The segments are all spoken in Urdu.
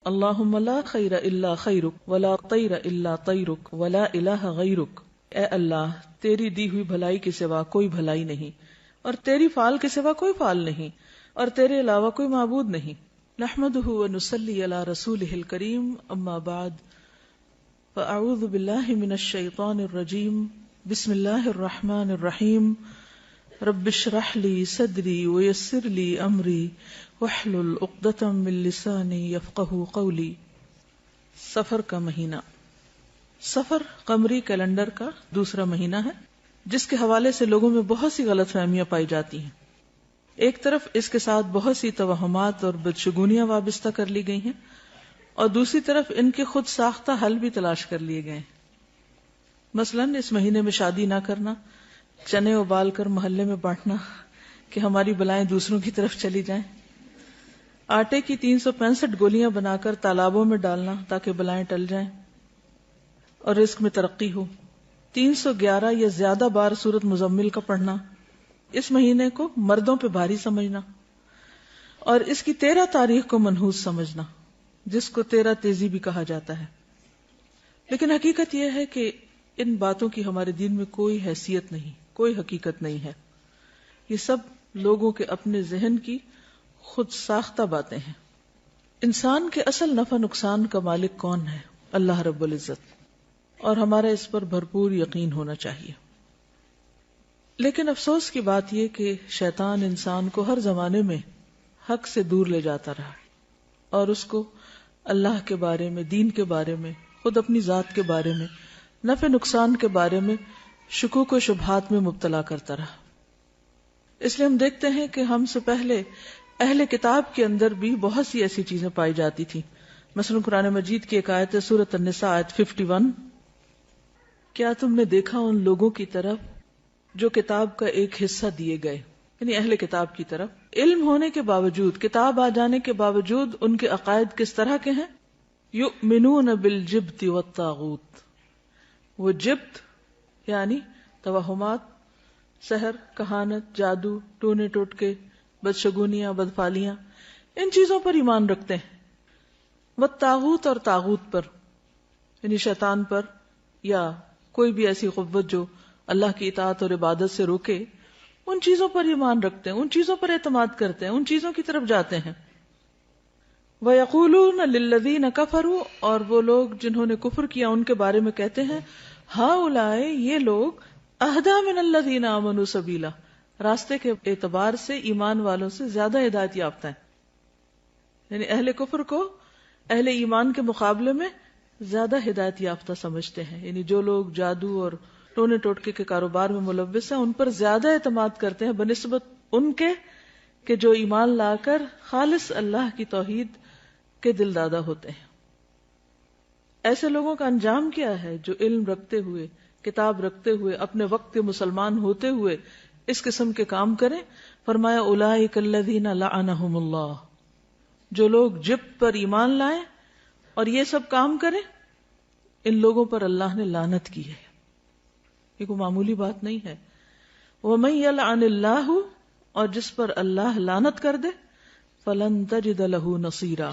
اللہم لا خیر الا خیرک ولا طیر الا طیرک ولا الہ غیرک، اے اللہ تیری دی ہوئی بھلائی کے سوا کوئی بھلائی نہیں، اور تیری فعال کے سوا کوئی فعال نہیں، اور تیرے علاوہ کوئی معبود نہیں۔ نحمدہ ونصلی علی رسولہ الکریم، اما بعد فاعوذ باللہ من الشیطان الرجیم، بسم اللہ الرحمن الرحیم، رب اشرح لی صدری ویسر لی امری واحلل عقدۃ من لسانی یفقہوا قولی۔ سفر کا مہینہ۔ سفر قمری کیلنڈر کا دوسرا مہینہ ہے جس کے حوالے سے لوگوں میں بہت سی غلط فہمیاں پائی جاتی ہیں۔ ایک طرف اس کے ساتھ بہت سی توہمات اور بدشگونیاں وابستہ کر لی گئی ہیں، اور دوسری طرف ان کے خود ساختہ حل بھی تلاش کر لیے گئے ہیں۔ مثلاً اس مہینے میں شادی نہ کرنا، چنے ابال کر محلے میں بانٹنا کہ ہماری بلائیں دوسروں کی طرف چلی جائیں، آٹے کی 365 گولیاں بنا کر تالابوں میں ڈالنا تاکہ بلائیں ٹل جائیں اور رزق میں ترقی ہو، 311 یا زیادہ بار سورۃ مزمل کا پڑھنا، اس مہینے کو مردوں پہ بھاری سمجھنا، اور اس کی 13 تاریخ کو منحوس سمجھنا جس کو 13 تیزی بھی کہا جاتا ہے۔ لیکن حقیقت یہ ہے کہ ان باتوں کی ہمارے دین میں کوئی حیثیت نہیں، کوئی حقیقت نہیں ہے۔ یہ سب لوگوں کے اپنے ذہن کی خود ساختہ باتیں ہیں۔ انسان کے اصل نفع نقصان کا مالک کون ہے؟ اللہ رب العزت، اور ہمارا اس پر بھرپور یقین ہونا چاہیے۔ لیکن افسوس کی بات یہ کہ شیطان انسان کو ہر زمانے میں حق سے دور لے جاتا رہا اور اس کو اللہ کے بارے میں، دین کے بارے میں، خود اپنی ذات کے بارے میں، نفع نقصان کے بارے میں شکوک و شبہات میں مبتلا کرتا رہا۔ اس لیے ہم دیکھتے ہیں کہ ہم سے پہلے اہل کتاب کے اندر بھی بہت سی ایسی چیزیں پائی جاتی تھی۔ مثلا قرآن مجید کی ایک آیت ہے سورۃ النساء آیت 51، کیا تم نے دیکھا ان لوگوں کی طرف جو کتاب کا ایک حصہ دیے گئے، یعنی اہل کتاب کی طرف، علم ہونے کے باوجود، کتاب آ جانے کے باوجود ان کے عقائد کس طرح کے ہیں؟ یؤمنون بالجبت والطاغوت، وہ جبت یعنی توہمات، سحر، کہانت، جادو، ٹونے ٹوٹکے، بدشگونیاں، بدفالیاں، ان چیزوں پر ایمان رکھتے ہیں۔ والطاغوت، اور طاغوت پر یعنی شیطان پر یا کوئی بھی ایسی قوت جو اللہ کی اطاعت اور عبادت سے روکے، ان چیزوں پر ایمان رکھتے ہیں، ان چیزوں پر اعتماد کرتے ہیں، ان چیزوں کی طرف جاتے ہیں۔ وَيَقُولُونَ لِلَّذِينَ كَفَرُوا، اور وہ لوگ جنہوں نے کفر کیا ان کے بارے میں کہتے ہیں، ہؤلاء، یہ لوگ، اہدیٰ من الذین آمنوا سبیلا، راستے کے اعتبار سے ایمان والوں سے زیادہ ہدایت یافتہ ہیں، یعنی اہل کفر کو اہل ایمان کے مقابلے میں زیادہ ہدایت یافتہ سمجھتے ہیں، یعنی جو لوگ جادو اور ٹونے ٹوٹکے کے کاروبار میں ملوث ہیں ان پر زیادہ اعتماد کرتے ہیں بنسبت ان کے کہ جو ایمان لا کر خالص اللہ کی توحید کے دل دادا ہوتے ہیں۔ ایسے لوگوں کا انجام کیا ہے جو علم رکھتے ہوئے، کتاب رکھتے ہوئے، اپنے وقت کے مسلمان ہوتے ہوئے اس قسم کے کام کریں؟ فرمایا اولئک الذین لعنہم اللہ، جو لوگ جبت پر ایمان لائیں اور یہ سب کام کریں، ان لوگوں پر اللہ نے لعنت کی ہے۔ یہ کوئی معمولی بات نہیں ہے۔ وَمَن يَلْعَنِ اللَّهُ، اور جس پر اللہ لعنت کر دے، فَلَن تَجِدَ لَهُ نَصِيرًا،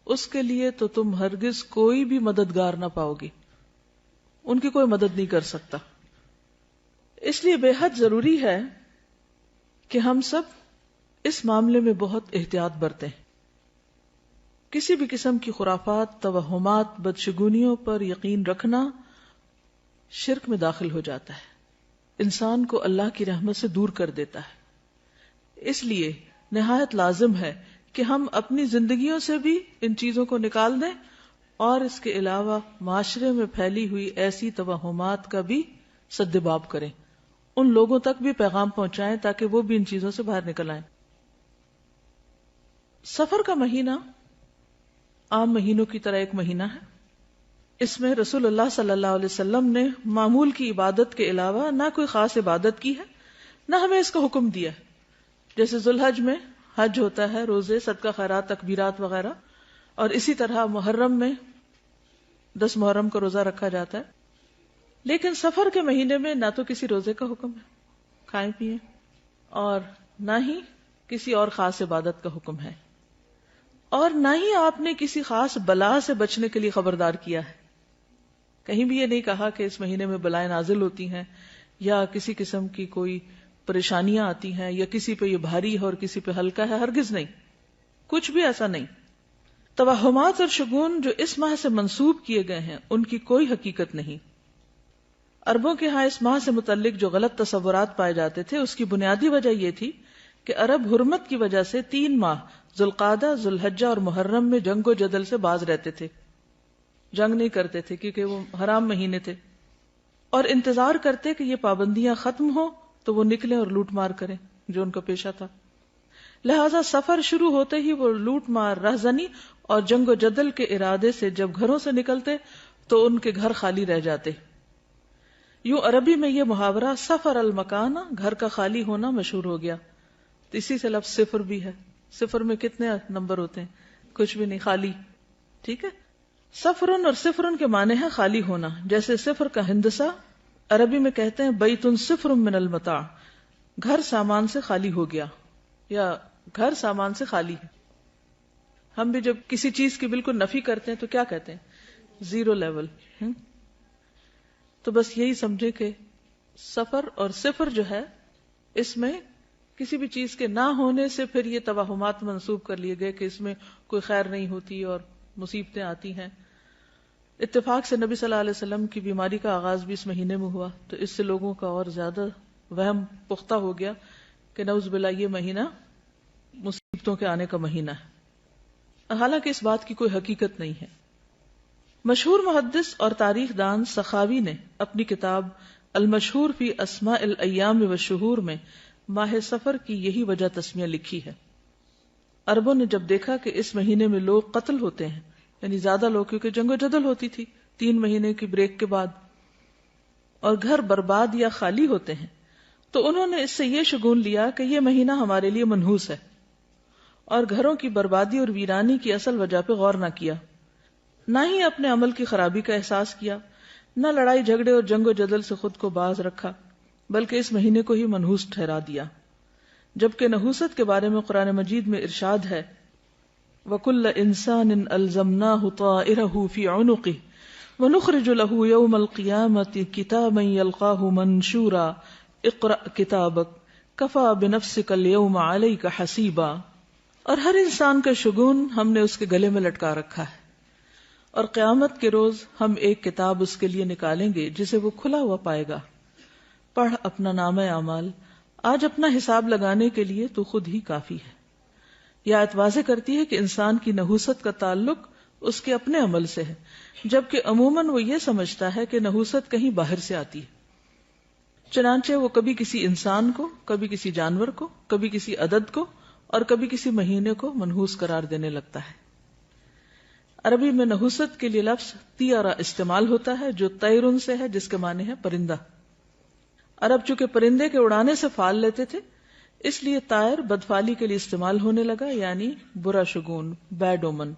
اس کے لیے تو تم ہرگز کوئی بھی مددگار نہ پاؤ گی، ان کی کوئی مدد نہیں کر سکتا۔ اس لیے بے حد ضروری ہے کہ ہم سب اس معاملے میں بہت احتیاط برتیں۔ کسی بھی قسم کی خرافات، توہمات، بدشگونیوں پر یقین رکھنا شرک میں داخل ہو جاتا ہے، انسان کو اللہ کی رحمت سے دور کر دیتا ہے۔ اس لیے نہایت لازم ہے کہ ہم اپنی زندگیوں سے بھی ان چیزوں کو نکال دیں، اور اس کے علاوہ معاشرے میں پھیلی ہوئی ایسی توہمات کا بھی سدباب کریں، ان لوگوں تک بھی پیغام پہنچائیں تاکہ وہ بھی ان چیزوں سے باہر نکل آئیں۔ سفر کا مہینہ عام مہینوں کی طرح ایک مہینہ ہے۔ اس میں رسول اللہ صلی اللہ علیہ وسلم نے معمول کی عبادت کے علاوہ نہ کوئی خاص عبادت کی ہے، نہ ہمیں اس کا حکم دیا ہے۔ جیسے ذوالحج میں حج ہوتا ہے، روزے، صدقہ خیرات، تکبیرات وغیرہ، اور اسی طرح محرم میں 10 محرم کا روزہ رکھا جاتا ہے۔ لیکن سفر کے مہینے میں نہ تو کسی روزے کا حکم ہے، کھائیں پیئیں، اور نہ ہی کسی اور خاص عبادت کا حکم ہے۔ اور نہ ہی آپ نے کسی خاص بلا سے بچنے کے لیے خبردار کیا ہے. کہیں بھی یہ نہیں کہا کہ اس مہینے میں بلائیں نازل ہوتی ہیں یا کسی قسم کی کوئی پریشانیاں آتی ہیں یا کسی پہ یہ بھاری ہے اور کسی پہ ہلکا ہے. ہرگز نہیں، کچھ بھی ایسا نہیں. توہمات اور شگون جو اس ماہ سے منسوب کیے گئے ہیں ان کی کوئی حقیقت نہیں. عربوں کے ہاں اس ماہ سے متعلق جو غلط تصورات پائے جاتے تھے اس کی بنیادی وجہ یہ تھی کہ عرب حرمت کی وجہ سے 3 ماہ ذوالقعدہ، ذوالحجہ اور محرم میں جنگ و جدل سے باز رہتے تھے. جنگ نہیں کرتے تھے کیونکہ وہ حرام مہینے تھے، اور انتظار کرتے کہ یہ پابندیاں ختم ہوں تو وہ نکلیں اور لوٹ مار کریں جو ان کا پیشہ تھا. لہذا سفر شروع ہوتے ہی وہ لوٹ مار، رہزنی اور جنگ و جدل کے ارادے سے جب گھروں سے نکلتے تو ان کے گھر خالی رہ جاتے. یوں عربی میں یہ محاورہ سفر المکانہ، گھر کا خالی ہونا، مشہور ہو گیا. تو اسی سے لفظ صفر بھی ہے. صفر میں کتنے نمبر ہوتے ہیں؟ کچھ بھی نہیں، خالی. ٹھیک ہے. سفرن اور صفرن کے معنی ہے خالی ہونا. جیسے صفر کا ہندسہ عربی میں کہتے ہیں بیتن صفر من المتاع، گھر سامان سے خالی ہو گیا یا گھر سامان سے خالی ہے. ہم بھی جب کسی چیز کی بالکل نفی کرتے ہیں تو کیا کہتے ہیں؟ Zero level. تو بس یہی سمجھے کہ سفر اور صفر جو ہے اس میں کسی بھی چیز کے نہ ہونے سے پھر یہ توہمات منسوب کر لیے گئے کہ اس میں کوئی خیر نہیں ہوتی اور مصیبتیں آتی ہیں. اتفاق سے نبی صلی اللہ علیہ وسلم کی بیماری کا آغاز بھی اس مہینے میں ہوا تو اس سے لوگوں کا اور زیادہ وہم پختہ ہو گیا کہ نعوذ باللہ یہ مہینہ مصیبتوں کے آنے کا مہینہ ہے. حالانکہ اس بات کی کوئی حقیقت نہیں ہے. مشہور محدث اور تاریخ دان سخاوی نے اپنی کتاب المشہور فی اسماء الایام والشہور میں ماہ سفر کی یہی وجہ تسمیہ لکھی ہے. عربوں نے جب دیکھا کہ اس مہینے میں لوگ قتل ہوتے ہیں، یعنی زیادہ لوگ، کیونکہ جنگ و جدل ہوتی تھی 3 مہینے کی بریک کے بعد، اور گھر برباد یا خالی ہوتے ہیں، تو انہوں نے اس سے یہ شگون لیا کہ یہ مہینہ ہمارے لیے منحوس ہے، اور گھروں کی بربادی اور ویرانی کی اصل وجہ پہ غور نہ کیا، نہ ہی اپنے عمل کی خرابی کا احساس کیا، نہ لڑائی جھگڑے اور جنگ و جدل سے خود کو باز رکھا، بلکہ اس مہینے کو ہی منحوس ٹھہرا دیا. جبکہ نحوست کے بارے میں قرآن مجید میں ارشاد ہے وَكُلَّ إِنسَانٍ أَلْزَمْنَاهُ طَائِرَهُ فِي عُنُقِهِ وَنُخْرِجُ لَهُ يَوْمَ الْقِيَامَةِ كِتَابًا يَلْقَاهُ مَنْشُورًا اقْرَأْ كِتَابَكَ كَفَى بِنَفْسِكَ الْيَوْمَ عَلَيْكَ حَسِيبًا. اور ہر انسان کا شگون ہم نے اس کے گلے میں لٹکا رکھا ہے، اور قیامت کے روز ہم ایک کتاب اس کے لیے نکالیں گے جسے وہ کھلا ہوا پائے گا. پڑھ اپنا نامہ اعمال، آج اپنا حساب لگانے کے لیے تو خود ہی کافی ہے. یہ آیت واضح کرتی ہے کہ انسان کی نحوست کا تعلق اس کے اپنے عمل سے ہے، جبکہ عموماً وہ یہ سمجھتا ہے کہ نحوست کہیں باہر سے آتی ہے. چنانچہ وہ کبھی کسی انسان کو، کبھی کسی جانور کو، کبھی کسی عدد کو اور کبھی کسی مہینے کو منحوس قرار دینے لگتا ہے. عربی میں نحوست کے لیے لفظ طیرہ استعمال ہوتا ہے جو طیرن سے ہے، جس کے معنی ہے پرندہ. عرب چونکہ پرندے کے اڑانے سے فال لیتے تھے، اس لیے طائر بدفالی کے لیے استعمال ہونے لگا، یعنی برا شگون، بیڈ اومن.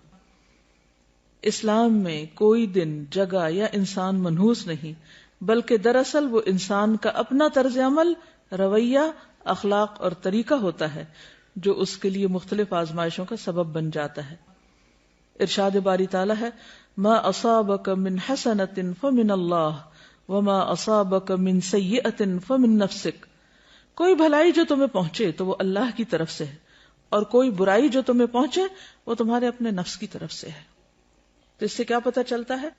اسلام میں کوئی دن، جگہ یا انسان منحوس نہیں، بلکہ دراصل وہ انسان کا اپنا طرز عمل، رویہ، اخلاق اور طریقہ ہوتا ہے جو اس کے لیے مختلف آزمائشوں کا سبب بن جاتا ہے. ارشاد باری تعالیٰ ہے ما اصابک من حسنۃ فمن اللہ وما اصابک من سیئۃ فمن نفسک. کوئی بھلائی جو تمہیں پہنچے تو وہ اللہ کی طرف سے ہے، اور کوئی برائی جو تمہیں پہنچے وہ تمہارے اپنے نفس کی طرف سے ہے. تو اس سے کیا پتہ چلتا ہے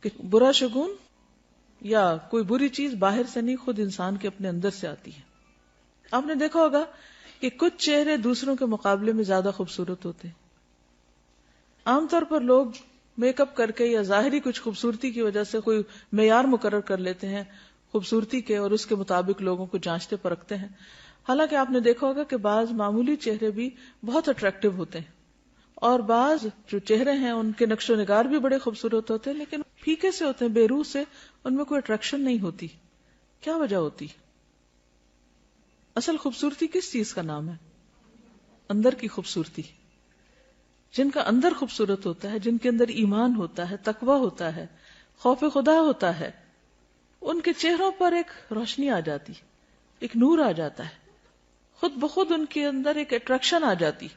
کہ برا شگون یا کوئی بری چیز باہر سے نہیں، خود انسان کے اپنے اندر سے آتی ہے. آپ نے دیکھا ہوگا کہ کچھ چہرے دوسروں کے مقابلے میں زیادہ خوبصورت ہوتے ہیں. عام طور پر لوگ میک اپ کر کے یا ظاہری کچھ خوبصورتی کی وجہ سے کوئی معیار مقرر کر لیتے ہیں خوبصورتی کے، اور اس کے مطابق لوگوں کو جانچتے پرکھتے ہیں. حالانکہ آپ نے دیکھا ہوگا کہ بعض معمولی چہرے بھی بہت اٹریکٹیو ہوتے ہیں، اور بعض جو چہرے ہیں ان کے نقش و نگار بھی بڑے خوبصورت ہوتے ہیں، لیکن پھیکے سے ہوتے ہیں، بے روح سے، ان میں کوئی اٹریکشن نہیں ہوتی. کیا وجہ ہوتی؟ اصل خوبصورتی کس چیز کا نام ہے؟ اندر کی خوبصورتی. جن کا اندر خوبصورت ہوتا ہے، جن کے اندر ایمان ہوتا ہے، تقویٰ ہوتا ہے، خوف خدا ہوتا ہے، ان کے چہروں پر ایک روشنی آ جاتی، ایک نور آ جاتا ہے، خود بخود ان کے اندر ایک اٹریکشن آ جاتی.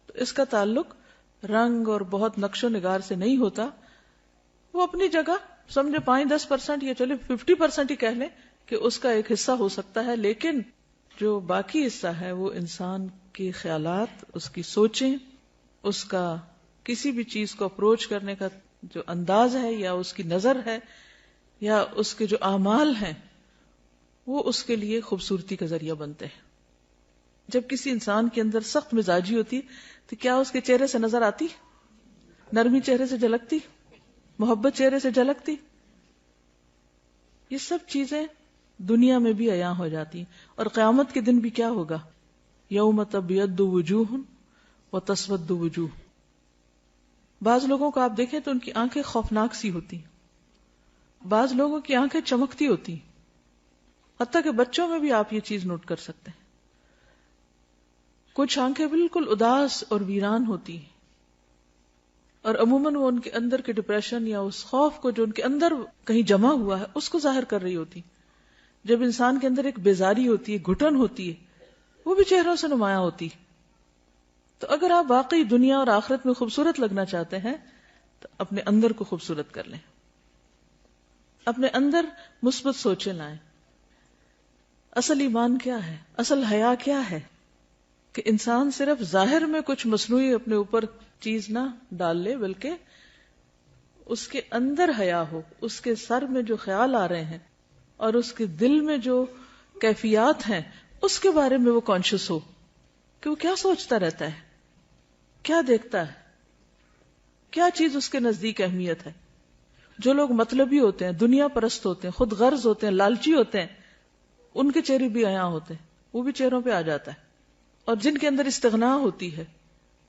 تو اس کا تعلق رنگ اور بہت نقش و نگار سے نہیں ہوتا. وہ اپنی جگہ سمجھے 5-10% یا چلے 50% ہی کہہ لیں کہ اس کا ایک حصہ ہو سکتا ہے، لیکن جو باقی حصہ ہے وہ انسان کے خیالات، اس کی سوچیں، اس کا کسی بھی چیز کو اپروچ کرنے کا جو انداز ہے یا اس کی نظر ہے یا اس کے جو اعمال ہیں وہ اس کے لیے خوبصورتی کا ذریعہ بنتے ہیں. جب کسی انسان کے اندر سخت مزاجی ہوتی تو کیا اس کے چہرے سے نظر آتی؟ نرمی چہرے سے جھلکتی؟ محبت چہرے سے جھلکتی؟ یہ سب چیزیں دنیا میں بھی عیاں ہو جاتی. اور قیامت کے دن بھی کیا ہوگا؟ یوم تبیض وجوہ وتسود وجوہ. بعض لوگوں کو آپ دیکھیں تو ان کی آنکھیں خوفناک سی ہوتی، بعض لوگوں کی آنکھیں چمکتی ہوتی، حتیٰ کہ بچوں میں بھی آپ یہ چیز نوٹ کر سکتے ہیں. کچھ آنکھیں بالکل اداس اور ویران ہوتی ہیں، اور عموماً وہ ان کے اندر کے ڈپریشن یا اس خوف کو جو ان کے اندر کہیں جمع ہوا ہے اس کو ظاہر کر رہی ہوتی. جب انسان کے اندر ایک بیزاری ہوتی ہے، گھٹن ہوتی ہے، وہ بھی چہروں سے نمایاں ہوتی. تو اگر آپ واقعی دنیا اور آخرت میں خوبصورت لگنا چاہتے ہیں تو اپنے اندر کو خوبصورت کر لیں، اپنے اندر مثبت سوچیں لائیں. اصل ایمان کیا ہے؟ اصل حیا کیا ہے؟ کہ انسان صرف ظاہر میں کچھ مصنوعی اپنے اوپر چیز نہ ڈال لے، بلکہ اس کے اندر حیا ہو، اس کے سر میں جو خیال آ رہے ہیں اور اس کے دل میں جو کیفیات ہیں اس کے بارے میں وہ کانشیس ہو کہ وہ کیا سوچتا رہتا ہے، کیا دیکھتا ہے، کیا چیز اس کے نزدیک اہمیت ہے. جو لوگ مطلبی ہوتے ہیں، دنیا پرست ہوتے ہیں، خود غرض ہوتے ہیں، لالچی ہوتے ہیں، ان کے چہرے بھی عیاں ہوتے ہیں، وہ بھی چہروں پہ آ جاتا ہے. اور جن کے اندر استغنا ہوتی ہے،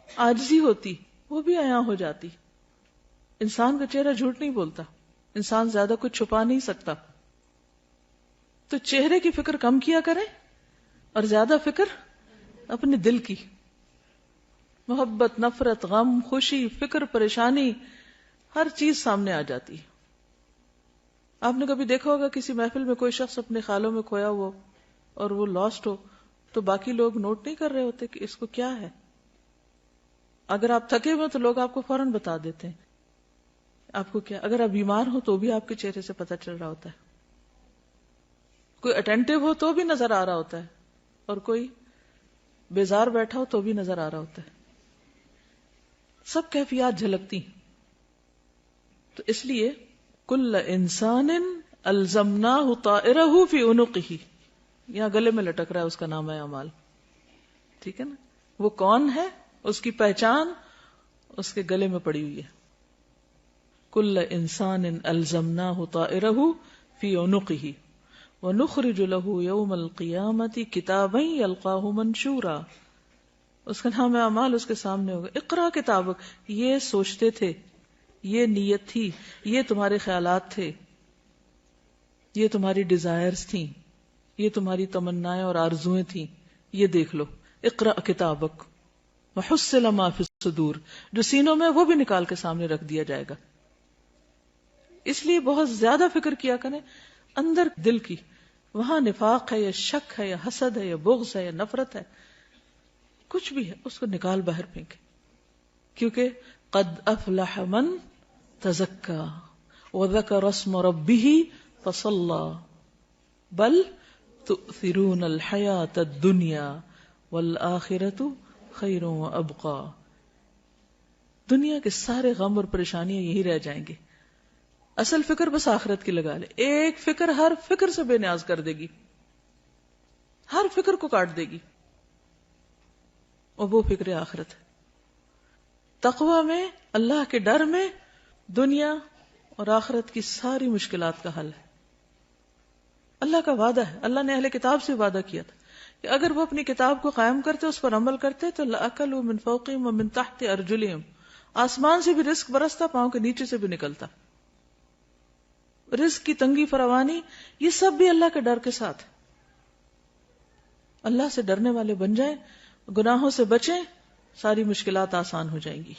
عاجزی ہوتی، وہ بھی عیاں ہو جاتی. انسان کا چہرہ جھوٹ نہیں بولتا، انسان زیادہ کچھ چھپا نہیں سکتا. تو چہرے کی فکر کم کیا کریں اور زیادہ فکر اپنے دل کی. محبت، نفرت، غم، خوشی، فکر، پریشانی، ہر چیز سامنے آ جاتی ہے. آپ نے کبھی دیکھا ہوگا کسی محفل میں کوئی شخص اپنے خیالوں میں کھویا ہوا اور وہ لاسٹ ہو تو باقی لوگ نوٹ نہیں کر رہے ہوتے کہ اس کو کیا ہے. اگر آپ تھکے ہوئے تو لوگ آپ کو فوراً بتا دیتے ہیں آپ کو کیا. اگر آپ بیمار ہو تو بھی آپ کے چہرے سے پتہ چل رہا ہوتا ہے. کوئی اٹینٹو ہو تو بھی نظر آ رہا ہوتا ہے، اور کوئی بیزار بیٹھا ہو تو بھی نظر آ رہا ہوتا ہے. سب کیفیات جھلکتی. تو اس لیے کل انسان الزمناہ طائرہ فی عنقہ، یہاں گلے میں لٹک رہا ہے، اس کا نام ہے اعمال. ٹھیک ہے نا؟ وہ کون ہے، اس کی پہچان اس کے گلے میں پڑی ہوئی ہے. کل انسان الزمناہ طائرہ فی عنقہ وَنُخْرِجُ لَهُ يَوْمَ الْقِيَامَةِ كِتَابًا يَلْقَاهُ مَنْشُورًا. اس کا نام اعمال اس کے سامنے ہوگا. اقرا کتابک، یہ سوچتے تھے، یہ نیت تھی، یہ تمہارے خیالات تھے، یہ تمہاری ڈیزائرز تھیں، یہ تمہاری تمنائیں اور آرزویں تھیں، یہ دیکھ لو. اقرا کتابک وحصل ما فی الصدور، جو سینوں میں وہ بھی نکال کے سامنے رکھ دیا جائے گا. اس لیے بہت زیادہ فکر کیا کریں اندر دل کی. وہاں نفاق ہے یا شک ہے یا حسد ہے یا بغض ہے یا نفرت ہے، کچھ بھی ہے، اس کو نکال باہر پھینکے. کیونکہ قد افلح من تزکا وذکر اسم ربہ فصلی بل تؤثرون الحیاۃ الدنیا والآخرۃ خیر وابقی. دنیا کے سارے غم اور پریشانیاں یہی رہ جائیں گے. اصل فکر بس آخرت کی لگا لے. ایک فکر ہر فکر سے بے نیاز کر دے گی، ہر فکر کو کاٹ دے گی، اور وہ فکر آخرت ہے. تقوی میں، اللہ کے ڈر میں دنیا اور آخرت کی ساری مشکلات کا حل ہے. اللہ کا وعدہ ہے، اللہ نے اہل کتاب سے وعدہ کیا تھا کہ اگر وہ اپنی کتاب کو قائم کرتے، اس پر عمل کرتے تو لَأَكَلُوا مِن فَوْقِهِمْ وَمِن تَحْتِ أَرْجُلِهِمْ، آسمان سے بھی رزق برستا، پاؤں کے نیچے سے بھی نکلتا. رزق کی تنگی فراوانی یہ سب بھی اللہ کے ڈر کے ساتھ. اللہ سے ڈرنے والے بن جائیں، گناہوں سے بچیں، ساری مشکلات آسان ہو جائیں گی.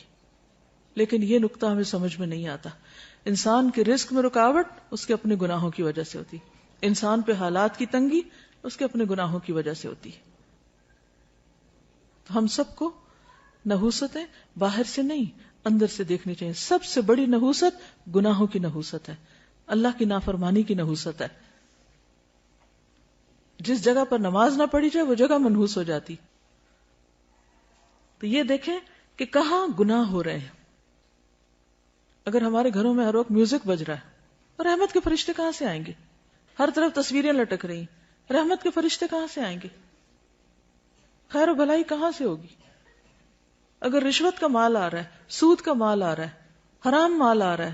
لیکن یہ نقطہ ہمیں سمجھ میں نہیں آتا. انسان کے رزق میں رکاوٹ اس کے اپنے گناہوں کی وجہ سے ہوتی، انسان پہ حالات کی تنگی اس کے اپنے گناہوں کی وجہ سے ہوتی. تو ہم سب کو نحوستیں باہر سے نہیں اندر سے دیکھنی چاہیے. سب سے بڑی نحوست گناہوں کی نحوست ہے, اللہ کی نافرمانی کی نحوست ہے. جس جگہ پر نماز نہ پڑھی جائے وہ جگہ منحوس ہو جاتی. تو یہ دیکھیں کہ کہاں گناہ ہو رہے ہیں. اگر ہمارے گھروں میں ہر وقت میوزک بج رہا ہے, اور رحمت کے فرشتے کہاں سے آئیں گے؟ ہر طرف تصویریں لٹک رہی, رحمت کے فرشتے کہاں سے آئیں گے؟ خیر و بھلائی کہاں سے ہوگی؟ اگر رشوت کا مال آ رہا ہے, سود کا مال آ رہا ہے, حرام مال آ رہا ہے,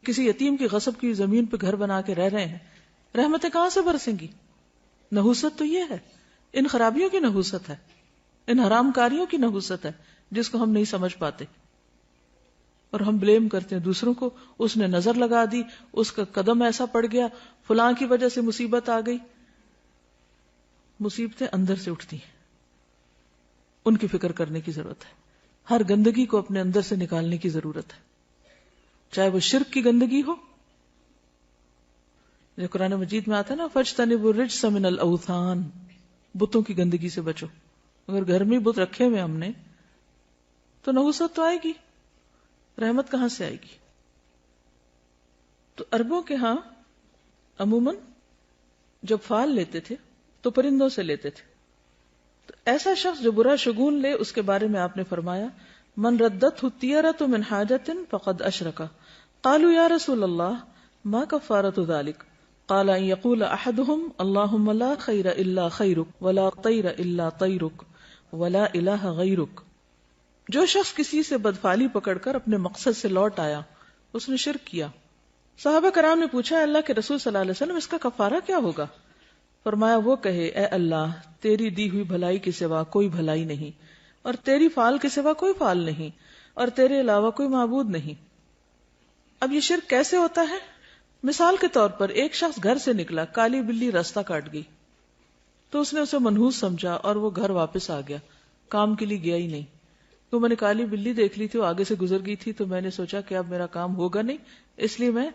کسی یتیم کی غصب کی زمین پہ گھر بنا کے رہ رہے ہیں, رحمتیں کہاں سے برسیں گی؟ نحوست تو یہ ہے, ان خرابیوں کی نحوست ہے, ان حرام کاریوں کی نحوست ہے جس کو ہم نہیں سمجھ پاتے, اور ہم بلیم کرتے ہیں دوسروں کو. اس نے نظر لگا دی, اس کا قدم ایسا پڑ گیا, فلاں کی وجہ سے مصیبت آ گئی. مصیبتیں اندر سے اٹھتی ہیں, ان کی فکر کرنے کی ضرورت ہے. ہر گندگی کو اپنے اندر سے نکالنے کی ضرورت ہے, چاہے وہ شرک کی گندگی ہو, جو قرآن مجید میں آتا ہے نا, فَاجْتَنِبُوا الرِّجْسَ مِنَ الْأَوْثَانِ, بتوں کی گندگی سے بچو. اگر گھر میں بت رکھے ہوئے ہم نے تو نحوست تو آئے گی, رحمت کہاں سے آئے گی؟ تو عربوں کے ہاں عموماً جب فال لیتے تھے تو پرندوں سے لیتے تھے. تو ایسا شخص جو برا شگون لے, اس کے بارے میں آپ نے فرمایا, من ردتہ الطیرۃ من حاجۃ فقد اشرک. قالوا یا رسول اللہ ما کفارۃ ذلک؟ قال ان یقول احدهم اللهم لا خیر الا خیرک ولا طیر الا طیرک ولا الہ غیرک. جو شخص کسی سے بدفعلی پکڑ کر اپنے مقصد سے لوٹ آیا, اس نے شرک کیا. صحابہ کرام نے پوچھا, اللہ کے رسول صلی اللہ علیہ وسلم اس کا کفارہ کیا ہوگا؟ فرمایا, وہ کہے, اے اللہ تیری دی ہوئی بھلائی کے سوا کوئی بھلائی نہیں, اور تیری فال کے سوا کوئی فال نہیں, اور تیرے علاوہ کوئی معبود نہیں. اب یہ شرک کیسے ہوتا ہے؟ مثال کے طور پر ایک شخص گھر سے نکلا, کالی بلی راستہ کاٹ گئی تو اس نے اسے منحوس سمجھا اور وہ گھر واپس آ گیا, کام کے لیے گیا ہی نہیں. تو میں نے کالی بلی دیکھ لی تھی, وہ آگے سے گزر گئی تھی, تو میں نے سوچا کہ اب میرا کام ہوگا نہیں, اس لیے میں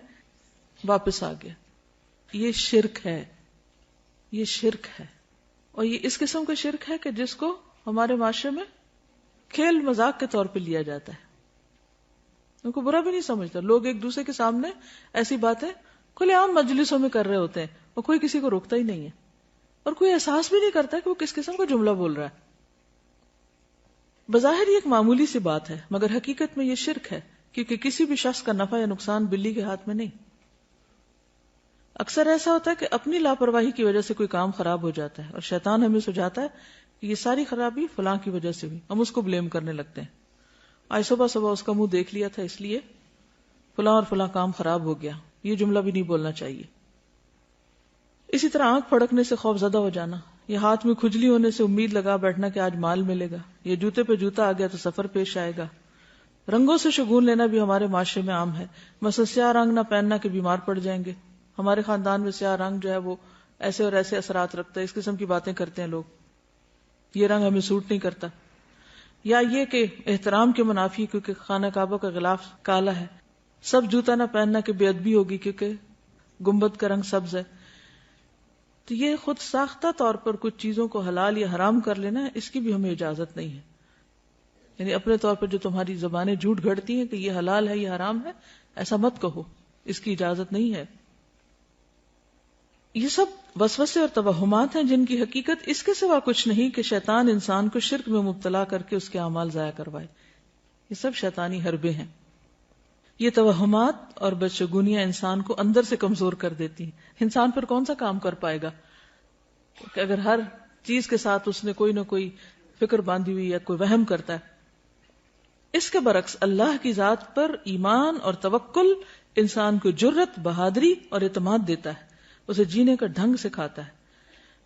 واپس آ گیا. یہ شرک ہے, یہ شرک ہے. اور یہ اس قسم کا شرک ہے کہ جس کو ہمارے معاشرے میں کھیل مذاق کے طور پہ لیا جاتا ہے, ان کو برا بھی نہیں سمجھتا. لوگ ایک دوسرے کے سامنے ایسی باتیں کھلے عام مجلسوں میں کر رہے ہوتے ہیں, اور کوئی کسی کو روکتا ہی نہیں ہے, اور کوئی احساس بھی نہیں کرتا کہ وہ کس قسم کا جملہ بول رہا ہے. بظاہر یہ ایک معمولی سی بات ہے, مگر حقیقت میں یہ شرک ہے, کیونکہ کسی بھی شخص کا نفع یا نقصان بلی کے ہاتھ میں نہیں. اکثر ایسا ہوتا ہے کہ اپنی لاپرواہی کی وجہ سے کوئی کام خراب ہو جاتا ہے, اور شیطان ہمیں سجاتا ہے کہ یہ ساری خرابی فلاں کی وجہ سے ہوئی, ہم اس کو بلیم کرنے لگتے ہیں. آج صبح صبح اس کا منہ دیکھ لیا تھا, اس لیے فلاں اور فلاں کام خراب ہو گیا. یہ جملہ بھی نہیں بولنا چاہیے. اسی طرح آنکھ پھڑکنے سے خوف زدہ ہو جانا, یہ ہاتھ میں کھجلی ہونے سے امید لگا بیٹھنا کہ آج مال ملے گا, یہ جوتے پہ جوتا آ گیا تو سفر پیش آئے گا. رنگوں سے شگون لینا بھی ہمارے معاشرے میں عام ہے. مثلا سیاہ رنگ نہ پہننا کہ بیمار پڑ جائیں گے. ہمارے خاندان میں سیاہ رنگ جو ہے وہ ایسے اور ایسے اثرات رکھتا ہے, اس قسم کی باتیں کرتے ہیں لوگ. یہ رنگ ہمیں سوٹ نہیں کرتا. یا یہ کہ احترام کے منافی کیونکہ خانہ کعبہ کا غلاف کالا ہے. سب جوتا نہ پہننا کہ بے ادبی ہوگی کیونکہ گنبد کا رنگ سبز ہے. تو یہ خود ساختہ طور پر کچھ چیزوں کو حلال یا حرام کر لینا ہے, اس کی بھی ہمیں اجازت نہیں ہے. یعنی اپنے طور پر جو تمہاری زبانیں جھوٹ گھڑتی ہیں کہ یہ حلال ہے یہ حرام ہے, ایسا مت کہو, اس کی اجازت نہیں ہے. یہ سب وسوسے اور توہمات ہیں جن کی حقیقت اس کے سوا کچھ نہیں کہ شیطان انسان کو شرک میں مبتلا کر کے اس کے اعمال ضائع کروائے. یہ سب شیطانی حربے ہیں. یہ توہمات اور بدشگونیاں انسان کو اندر سے کمزور کر دیتی ہیں. انسان پھر کون سا کام کر پائے گا کہ اگر ہر چیز کے ساتھ اس نے کوئی نہ کوئی فکر باندھی ہوئی یا کوئی وہم کرتا ہے. اس کے برعکس اللہ کی ذات پر ایمان اور توکل انسان کو جرت, بہادری اور اعتماد دیتا ہے, اسے جینے کا ڈھنگ سکھاتا ہے.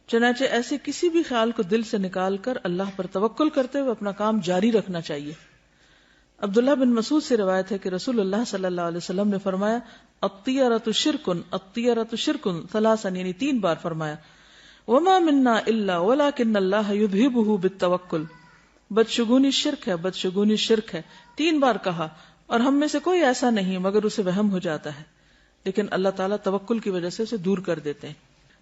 چنانچہ ایسے کسی بھی خیال کو دل سے نکال کر اللہ پر توکل کرتے ہوئے اپنا کام جاری رکھنا چاہیے. عبداللہ بن مسعود سے روایت ہے کہ رسول اللہ صلی اللہ علیہ وسلم نے فرمایا, الطیرۃ شرکن الطیرۃ شرکن ثلاثا, یعنی 3 بار فرمایا, وما منا الا ولکن اللہ یذہبہ بالتوکل. بدشگونی شرک ہے, بدشگونی شرک ہے, 3 بار کہا, اور ہم میں سے کوئی ایسا نہیں مگر اسے وہم ہو جاتا ہے, لیکن اللہ تعالیٰ توکل کی وجہ سے اسے دور کر دیتے ہیں,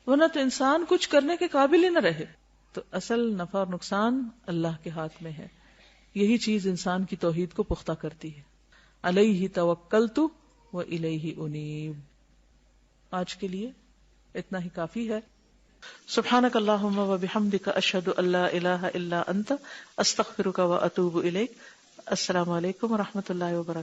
ورنہ تو انسان کچھ کرنے کے قابل ہی نہ رہے. تو اصل نفع اور نقصان اللہ کے ہاتھ میں ہے. یہی چیز انسان کی توحید کو پختہ کرتی ہے. علیہ توکلت و الیہ انیب. آج کے لیے اتنا ہی کافی ہے. سبحانک اللہم و بحمدک اشہد ان لا الہ الا انت استغفرک و اتوب الیک. السلام علیکم و رحمۃ اللہ وبرکاتہ.